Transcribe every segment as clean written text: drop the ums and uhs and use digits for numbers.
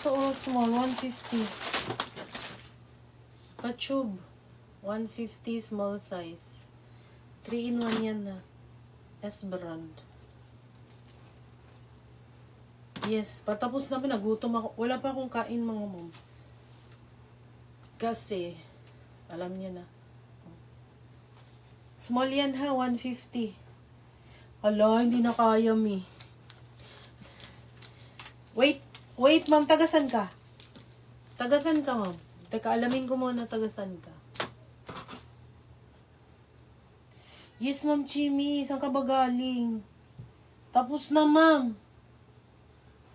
Ito small, 150. Ka-tube. 150 small size. 3-in-1 yan na. S brand. Yes, patapos na nagutom ako. Wala pa akong kain mga mom. Kasi, alam niya na. Small yan ha, 150. Ala, hindi na kaya mi. Wait ma'am, tagasan ka? Tagasan ka ma'am? Teka, alamin ko muna tagasan ka. Yes ma'am Chimmy, saan ka ba galing? Tapos na ma'am.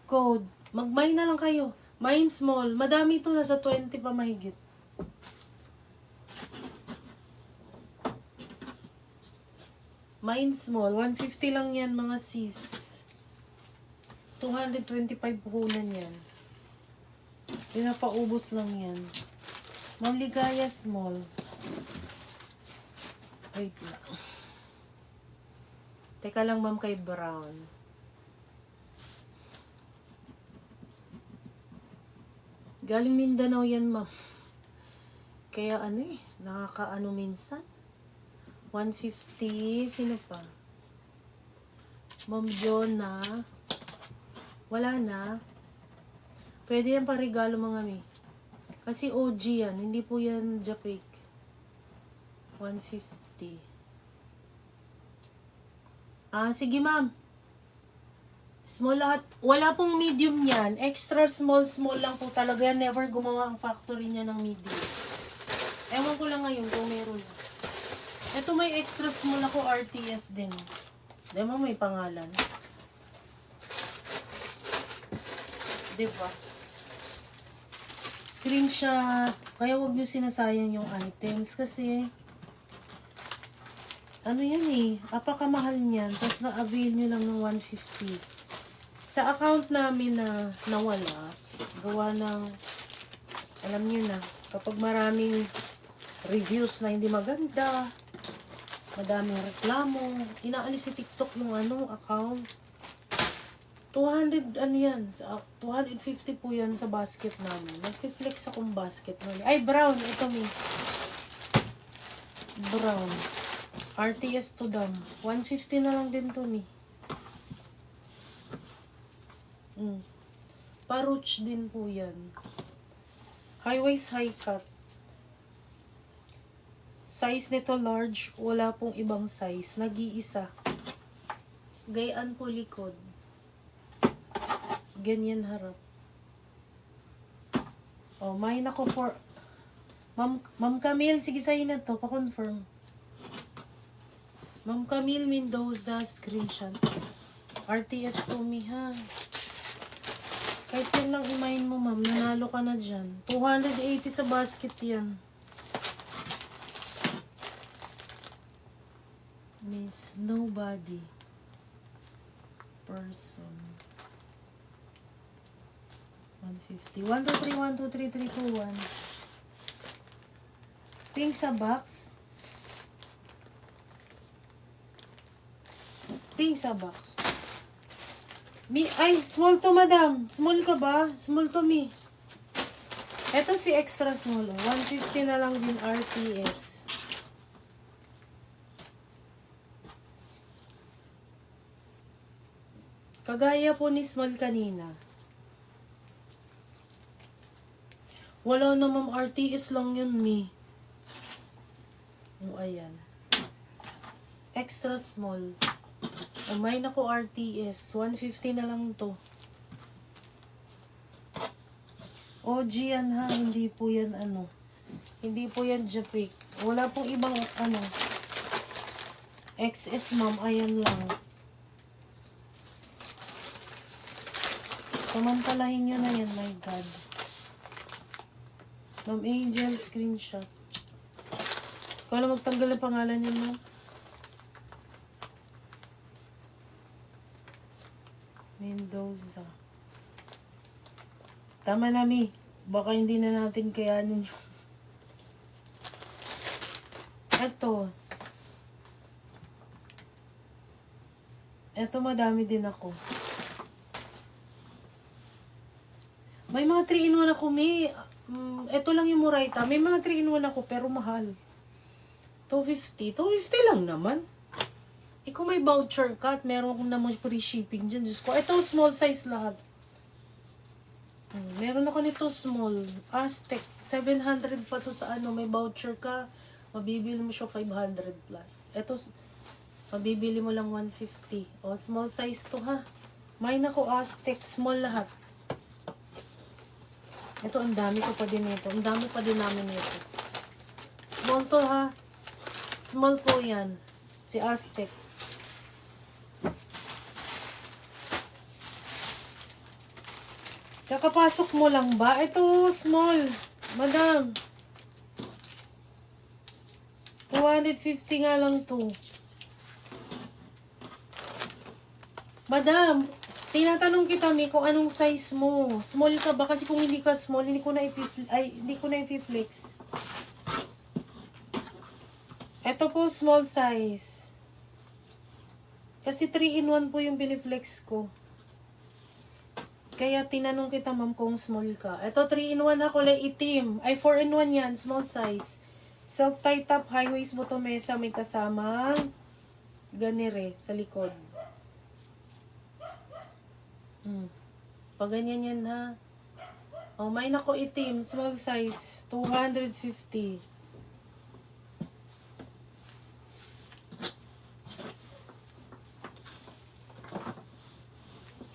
Code. Mag-mine na lang kayo. Mine small. Madami ito. Nasa 20 pa mahigit. Mine small. 150 lang yan mga sis. 225 puhunan yan. Pinapaubos lang yan. Ma'am Ligaya small. Wait lang. Teka lang ma'am kay Brown. Galing Mindanao yan, ma'am. Kaya nakakaano minsan. 150, sino pa? Ma'am Jonah. Wala na. Pwede yan parigalo mga mi. Kasi OG yan, hindi po yan Japik. 150. Sige ma'am. Small lahat. Wala pong medium yan. Extra small lang po talaga yan. Never gumawa ang factory niya ng medium. Ewan ko lang ngayon kung meron. Ito may extra small ako RTS din. Diba may pangalan? Diba? Screenshot. Kaya wag nyo sinasayang yung items kasi ano yan apakamahal niyan. Tapos na-avail nyo lang ng 150. Sa account namin na nawala, gawa ng, alam niyo na, kapag maraming reviews na hindi maganda, madaming reklamo, inaalis si TikTok yung account. 200, 250 po yan sa basket namin. Nag-flex akong basket namin. Ay, brown, ito mi. Brown. RTS to dam. 150 na lang din to mi. Paruch din po yan. High waist, high cut. Size nito large. Wala pong ibang size. Nag-iisa. Gayaan po likod. Ganyan harap. Mine ako for Ma'am Camille, sige sa'yo na to. Pa-confirm. Ma'am Camille Mendoza, screenshot. RTS to me ha. Kahit yan lang i-mine mo, ma'am. Nanalo ka na dyan. 280 sa basket yan. Miss Nobody. Person. 150. 1, 2, 3, 1, 2, 3, 3, 2, 1. Pink sa box. Pink sa box. Ay, small to madam. Small ka ba? Small to me. Ito si extra small. 150 na lang din RTS. Kagaya po ni small kanina. Wala na ma'am, RTS lang yun mi. Ayan. Extra small. Mine ako RTS. 150 na lang to. OG yan ha. Hindi po yan Hindi po yan Japik. Wala pong ibang XS ma'am. Ayan lang. Samantalahin nyo na yan. My God. Ma'am Angel, screenshot. Ikaw lang magtanggal ang pangalan niya ma'am. Mendoza. Tama na mi. Baka hindi na natin kayanin yung Eto. Eto madami din ako. May mga 3-in-1 ako, may. Ito lang yung Murayta. May mga 3-in-1 ako, pero mahal. 250. 250 lang naman. Kung may voucher ka at meron akong naman free shipping dyan, Diyos ko. Ito, small size lahat. Meron ako nito small. Aztec. 700 pa to sa ano. May voucher ka. Mabibili mo siya 500 plus. Ito, mabibili mo lang 150. O, small size to ha. May nako Aztec. Small lahat. Ito, ang dami ko pa din ito. Ang dami pa din namin ito. Small to ha. Small po yan. Si Aztec. Kakapasok mo lang ba? Ito, small. Madam. 250 nga lang to. Madam, tinatanong kita mi kung anong size mo. Small ka ba? Kasi kung hindi ka small, hindi ko na i-flex. Ito po, small size. Kasi 3-in-1 po yung biniflex ko. Kaya tinanong kita, ma'am, kung small ka. Ito, 3-in-1 na kulay itim. Ay, 4-in-1 yan, small size. Self-tie top, high waist bottom mesa, may kasamang ganire sa likod. Pag ganyan yan, ha. Oh, may nako itim, small size, 250.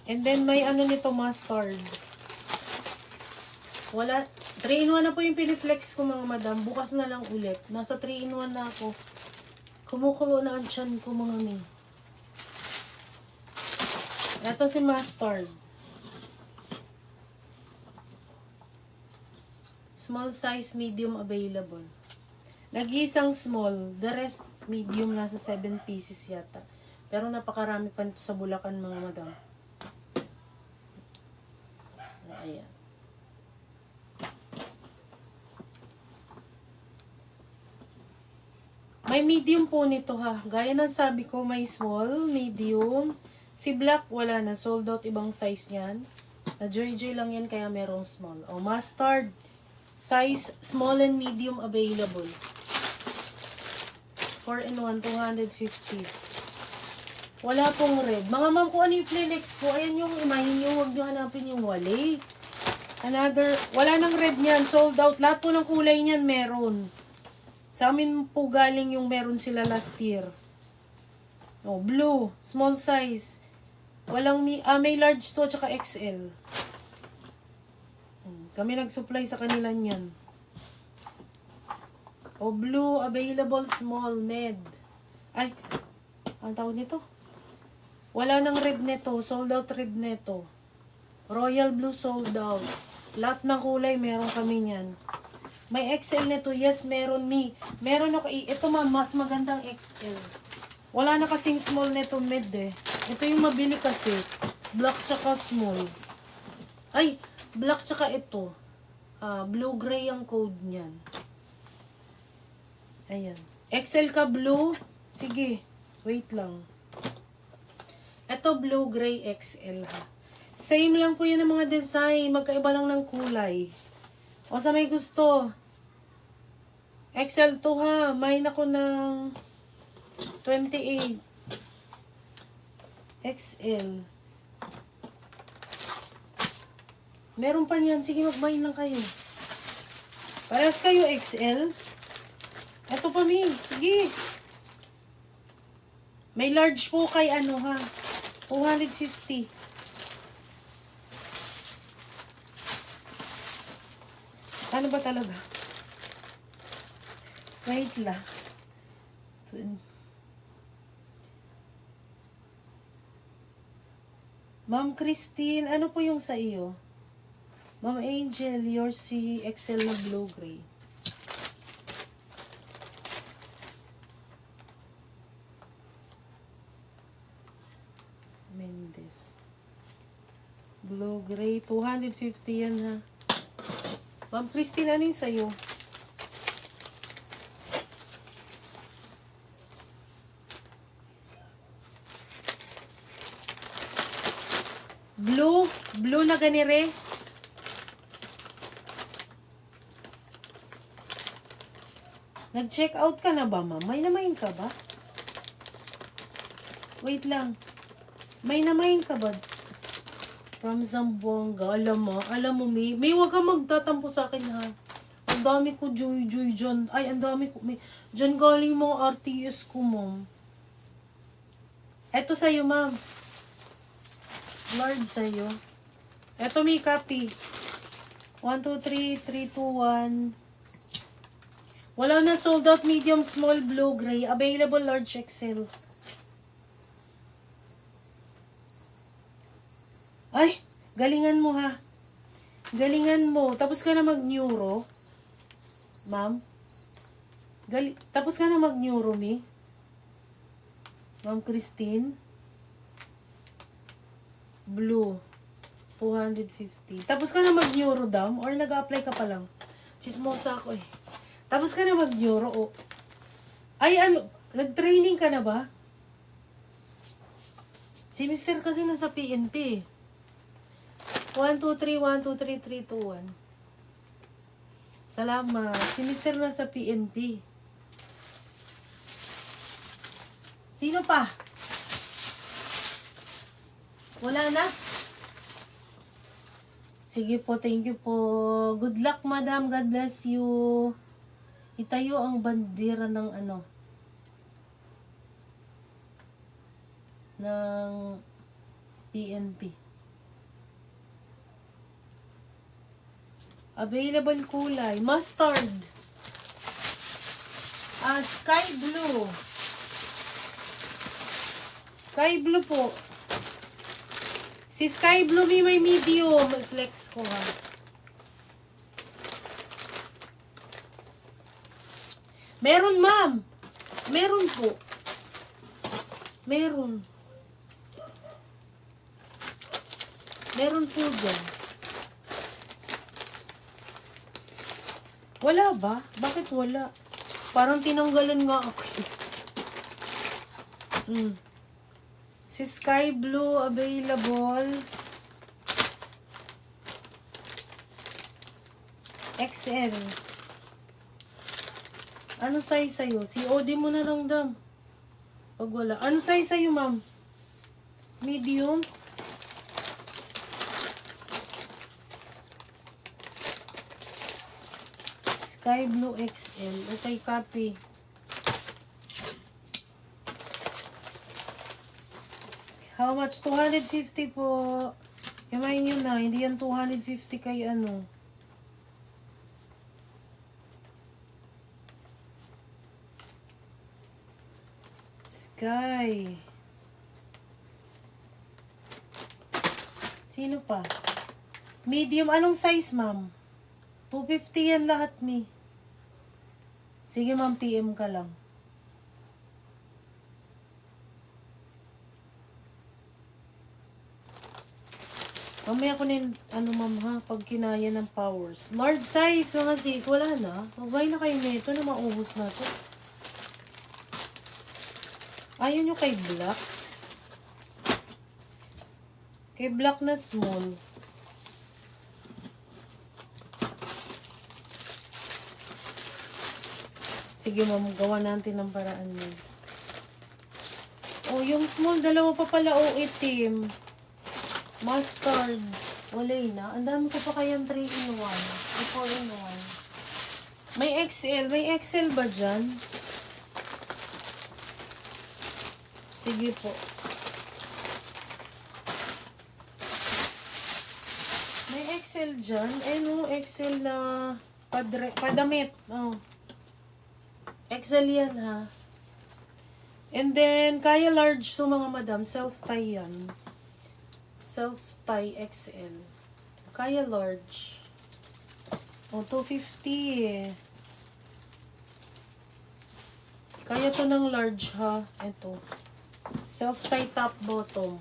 And then, may ano nito, mustard. Wala, 3-in-1 na po yung piniflex ko, mga madam. Bukas na lang ulit. Nasa 3-in-1 na ako. Kumukulo na ang tiyan ko, mga mi. Ito si mustard. Small size, medium available. Nag-iisang small. The rest, medium, nasa 7 pieces yata. Pero napakarami pa nito sa Bulacan, mga madam. Ayan. May medium po nito ha. Gaya ng sabi ko, may small, medium. Si black, wala na. Sold out ibang size niyan. Na Joy lang yan, kaya merong small. O, mustard. Size, small and medium available. 4-in-1, 250. Wala pong red. Mga ma'am, kung ano yung flex ko, ayan yung imahin nyo, huwag nyo hanapin yung wali. Wala nang red niyan, sold out. Lahat po ng kulay niyan meron. Sa amin po galing yung meron sila last year. Oh, blue, small size. May large to, tsaka XL. Kami nag-supply sa kanila niyan. Oh, blue, available, small, med. Ay, ang tawag nito? Wala nang red neto, sold out red neto. Royal blue sold out. Lahat ng kulay, meron kami niyan. May XL nito, yes, meron mi. Meron ako, ito mas magandang XL. Wala na kasing small nito mid eh. Ito yung mabili kasi. Black tsaka small. Ay, black tsaka ito. Blue-gray ang code niyan. Ayan. XL ka blue? Sige, wait lang. Ito blue-gray XL ha. Same lang po yun ang mga design. Magkaiba lang ng kulay. O sa may gusto. XL to ha. May nako ng 28. XL. Meron pa niyan. Sige, mag-buy lang kayo. Parehas kayo XL. Ito pa mi. Sige. May large po kay ano ha. 250. Ano ba talaga? Wait lang. Ma'am Christine, ano po yung sa iyo? Ma'am Angel, yours si XL na blue-gray. Mendes. Blue-gray, 250 yan ha. Ma'am Christine, ano yung sa'yo? Blue na ganire. Nag-check out ka na ba, ma'am? May namain ka ba? Wait lang. May namain ka ba? From Zamboanga. Alam mo, May huwag kang magtatampo sa akin, ha? Ang dami ko, Joy dyan. Ay, ang dami ko, dyan galing mga RTS ko, ma'am. Eto sa'yo, ma'am. Lord sa'yo. Eto may copy. 1, 2, 3, 3, 2, 1. Wala na sold out medium, small, blue, gray. Available large XL. Ay, galingan mo ha. Galingan mo. Tapos ka na mag-neuro. Ma'am. Tapos ka na mag-neuro, mi. Ma'am Christine. Blue. 250. Tapos ka na mag-neuro, dam? Or nag-a-apply ka pa lang? Chismosa ako eh. Tapos ka na mag-neuro, oh. Ay, ano? Nag-training ka na ba? Si Mr. kasi nasa PNP. 1, 2, 3, 1, 2, 3, 3, 2, 1. Salamat. Si Mr. nasa PNP. Sino pa? Wala na? Sige po, thank you po. Good luck, madam. God bless you. Itayo ang bandera ng ano? Ng PNP. Available kulay. Mustard. Sky blue. Sky blue po. Si Sky blue may medium. Flex ko ha. Meron, ma'am. Meron po. Meron. Meron po dyan. Wala ba? Bakit wala? Parang tinanggalan nga ako. Si Sky Blue available. XL. Ano size sa'yo? Si OD mo na lang, dam. Pag wala. Ano size sa'yo, ma'am? Medium? Sky Blue XL. Okay, copy. How much? 250 po. Himayin nyo na. Hindi yan 250 kay ano. Sky. Sino pa? Medium. Anong size, ma'am? 250 yan lahat, mi. Sige, ma'am, PM ka lang. Mamaya ko na yung, ano, ma'am, ha? Pag kinaya ng powers. Large size, mga sis. Wala na. Magbay na kayo nito na maubos na to. Ayaw nyo kay black. Kay black na small. Sige, ma'am, gawa natin ng paraan yun. Oh, yung small, dalawa pa pala, oh, itim. Mustard. Wala na. Ang dami ko pa kayang 3-in-1. 4-in-1. May XL. May XL ba dyan? Sige po. May XL dyan. Eh, no, XL na padamit. Oh. XL yan, ha. And then, kaya large to mga madam. Self-tie yan. Self-tie XL. Kaya large. O, 250 eh. Kaya to ng large, ha. Ito. Self-tie top bottom.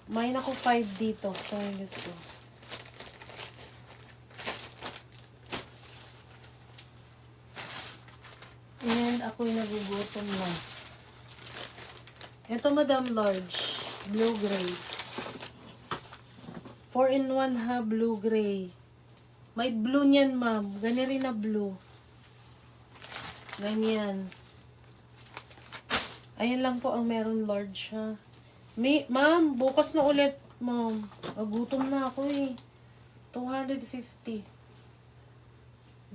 May ako 5 dito. So, gusto. And ako'y nagugutom na. Ito, madam, large. Blue-gray. 4-in-1 ha, blue-gray. May blue niyan, ma'am. Gani rin na blue. Ganyan. Ayan lang po ang meron large ha. Ma'am, bukas na ulit, ma'am. Agutom na ako eh. 250.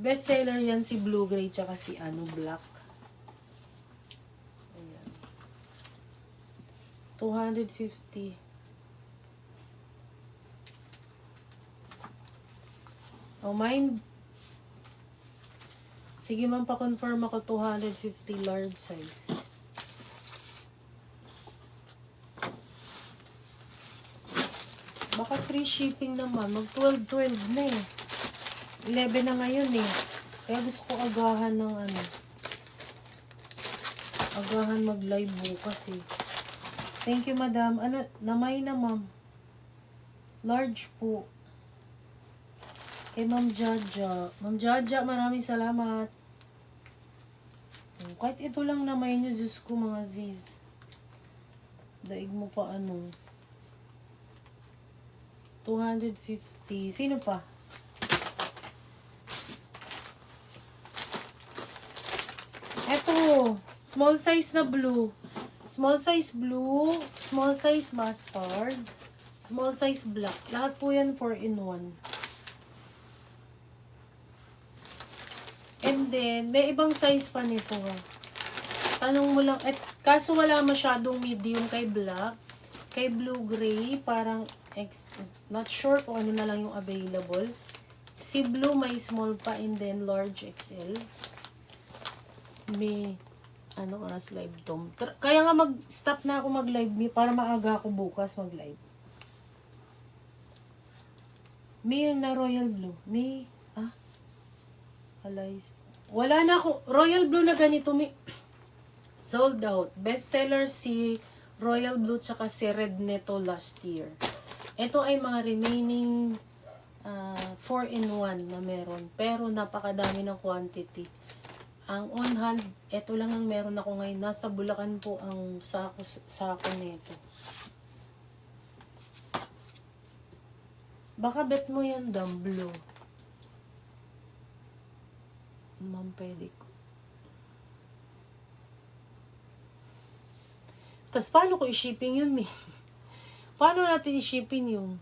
Best seller yan si Blue Gray tsaka si Black. Ayan. 250. Oh, mine. Sige ma'am, pa-confirm ako 250 large size. Baka free shipping naman. Mag 12-12 na eh. 11 na ngayon eh. Kaya gusto ko agahan ng agahan mag-live bukas eh. Thank you, madam. Namay na, ma'am. Large po. Kay Ma'am Jaja. Ma'am Jaja, maraming salamat. Kahit ito lang namay nyo, Diyos ko, mga Ziz. Daig mo pa 250. Sino pa? Eto. Small size na blue. Small size blue. Small size mustard. Small size black. Lahat po yan 4-in-1. And then, may ibang size pa nito ha. Tanong mo lang. Kaso wala masyadong medium kay black. Kay blue gray, parang not sure kung ano na lang yung available. Si blue may small pa and then large XL. May oras live to. Kaya nga mag-stop na ako mag-live para maaga ako bukas mag-live. May na royal blue. May wala na ako. Royal blue na ganito sold out. Best seller si Royal Blue tsaka si Red Neto last year. Ito ay mga remaining 4-in-1 na meron. Pero napakadami ng quantity. Ang on hand, ito lang ang meron ako ngayon. Nasa Bulacan po ang sako nito. Baka bet mo yan, blue. Ma'am, pwede ko. Tapos, paano ko i-shipping yun, Miss? Paano natin i-shipping yun?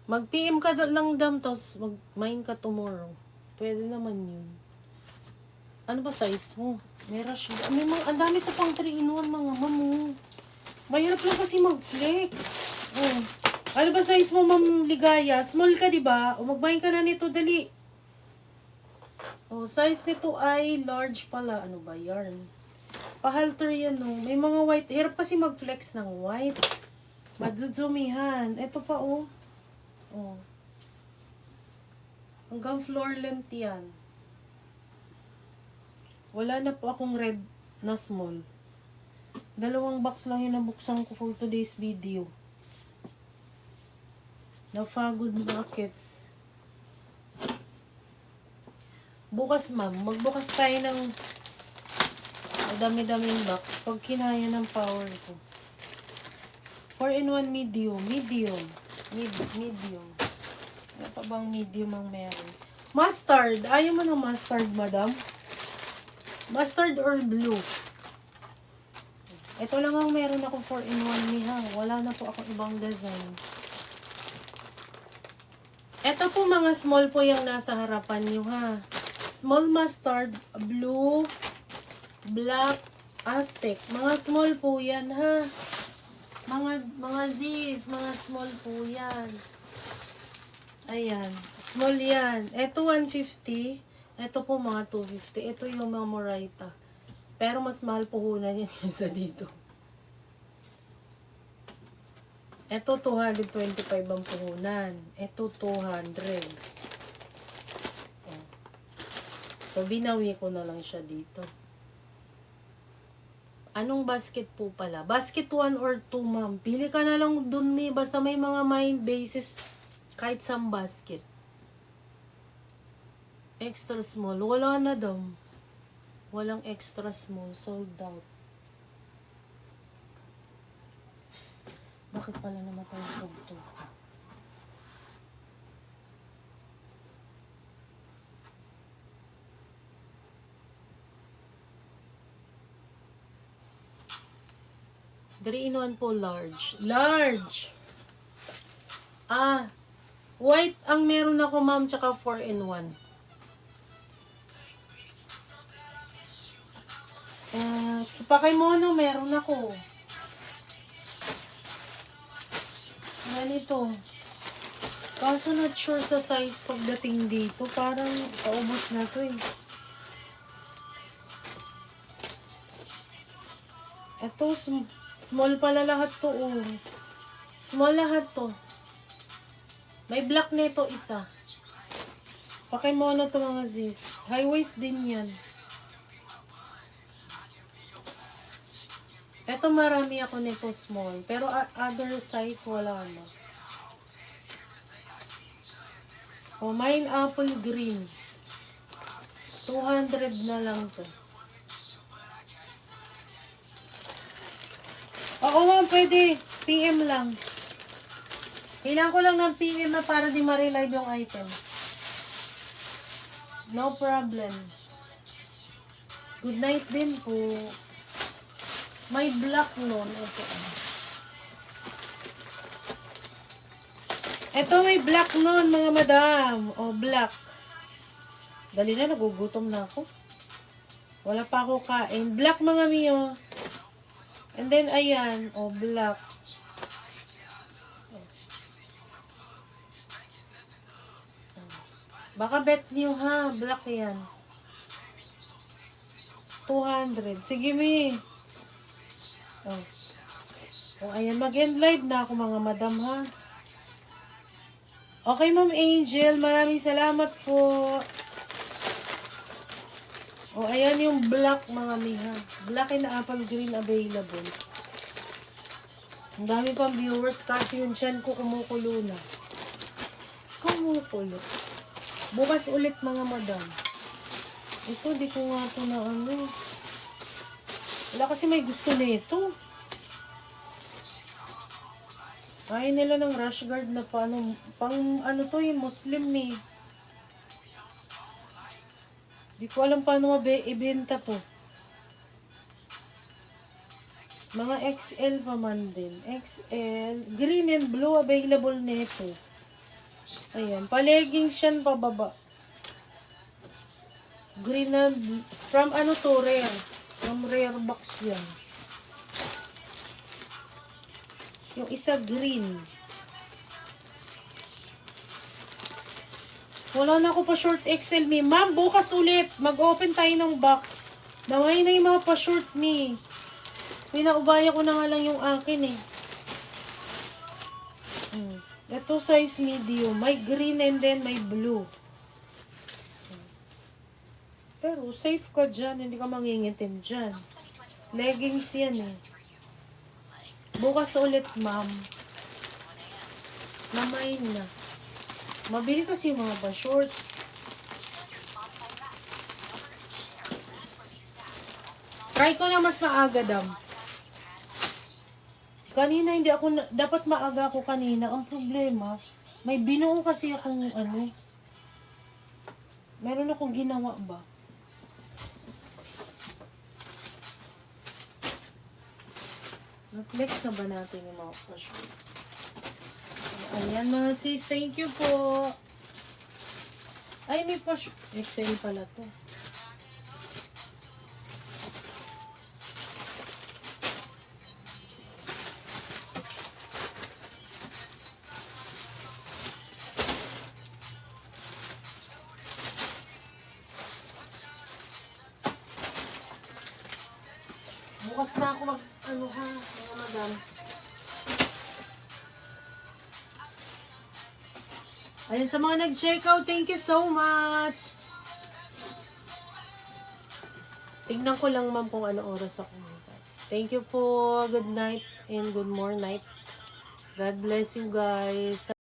Mag-PM ka lang, tapos mag-mine ka tomorrow. Pwede naman yun. Ano ba size mo? May rush. Ang dami ko pang 3-in-1, mga mamo. Mahirap lang kasi mag-flex. Oh. Ano ba size mo, Ma'am Ligaya? Small ka, diba? O mag-mine ka na nito, dali. Oh, size nito ay large pala. Ano ba, yarn? Pa-halter yan, no? May mga white. Hirap kasi mag-flex ng white. Madzuzumihan. Ito pa, oh. Oh. Hanggang floor length yan. Wala na po akong red na small. 2 box lang yung nabuksan ko for today's video. Na-fagod markets. Bukas, ma'am. Magbukas tayo ng dami-daming box pag kinaya ng power ko. 4-in-1 medium. Medium. Ano pa bang medium ang meron? Mustard. Ayaw mo ng mustard, madam? Mustard or blue? Ito lang ang meron ako 4-in-1 niya. Wala na po akong ibang design. Ito po mga small po yung nasa harapan nyo ha. Small mustard, blue, black, Aztec. Mga small po yan ha. Mga Z's, mga small po yan. Ayan, small yan. Ito 150. Ito po mga 250. Ito yung mga Moraita. Pero mas mahal po hunan yan kaysa dito. Ito 225 ang puhunan. Ito 200. So, binawi ko na lang siya dito. Anong basket po pala? Basket 1 or 2, ma'am. Pili ka na lang dun, may. Basta may mga mind basis kahit some basket. Extra small. Wala na daw. Walang extra small. Sold out. Bakit pala namatay yung tugtog? 3-in-1 po, large. Large! White ang meron ako, ma'am, tsaka 4-in-1. Pakimono, meron ako. Ganito. Kaso not sure sa size pagdating dito. Parang paubos na to eh. Ito, small pala lahat to oh. Small lahat to. May black nito isa. Pakimono to mga sis. High waist din yan. Ito marami ako nito small. Pero other size wala na. Oh, mine apple green. 200 na lang to. Oo ma'am, pwede. PM lang. Kailangan ko lang ng PM na para di ma-relive yung item. No problem. Good night din po. May black nun. Ito may black nun, mga madam. O, black. Dali na, nagugutom na ako. Wala pa ako kain. Black, mga miyo. And then, ayan. O, black. Baka bet nyo ha. Black yan. 200. Sige, mi. O, ayan. Mag-end live na ako, mga madam, ha. Okay, Ma'am Angel. Maraming salamat po. O, ayan yung black, mga miha. Black and apple green available. Ang dami pang viewers kasi yung tiyan ko kumukulo na. Kumukulo. Bukas ulit, mga madam. Ito, di ko nga ito na ano. Wala kasi may gusto na ito. Ayaw nila ng rash guard na paano, pang ano to yung Muslim eh. Di ko alam paano ibenta to. Mga XL pa man din. XL. Green and blue available nito. Ayan. Pa-leggings yan pababa. Green and blue. From ano to? Rare. From rare box yan. Yung isa green. Wala na ako pa short XL me. Ma'am, bukas ulit. Mag-open tayo ng box. Naway na yung mga pa short me. Pinaubaya ko na nga lang yung akin eh. Ito size medium. May green and then may blue. Pero safe ka dyan. Hindi ka mangingitim dyan. Leggings yan eh. Bukas ulit, ma'am. Namain na. Mabili kasi yung mga pa-short. Try ko na mas maaga, dam. Kanina hindi ako, dapat maaga ako kanina. Ang problema, may binuo kasi akong ano. Meron akong ginawa ba? Flex na ba natin yung mga pa-short? Ayan mga sis, thank you po. Ay, may pa-short. XL pala to. Bukas na ako ano ha, mga madam. Ayun, sa mga nag-check out, thank you so much. Tignan ko lang, ma'am, kung ano oras ako. Thank you po. Good night and good more night. God bless you guys.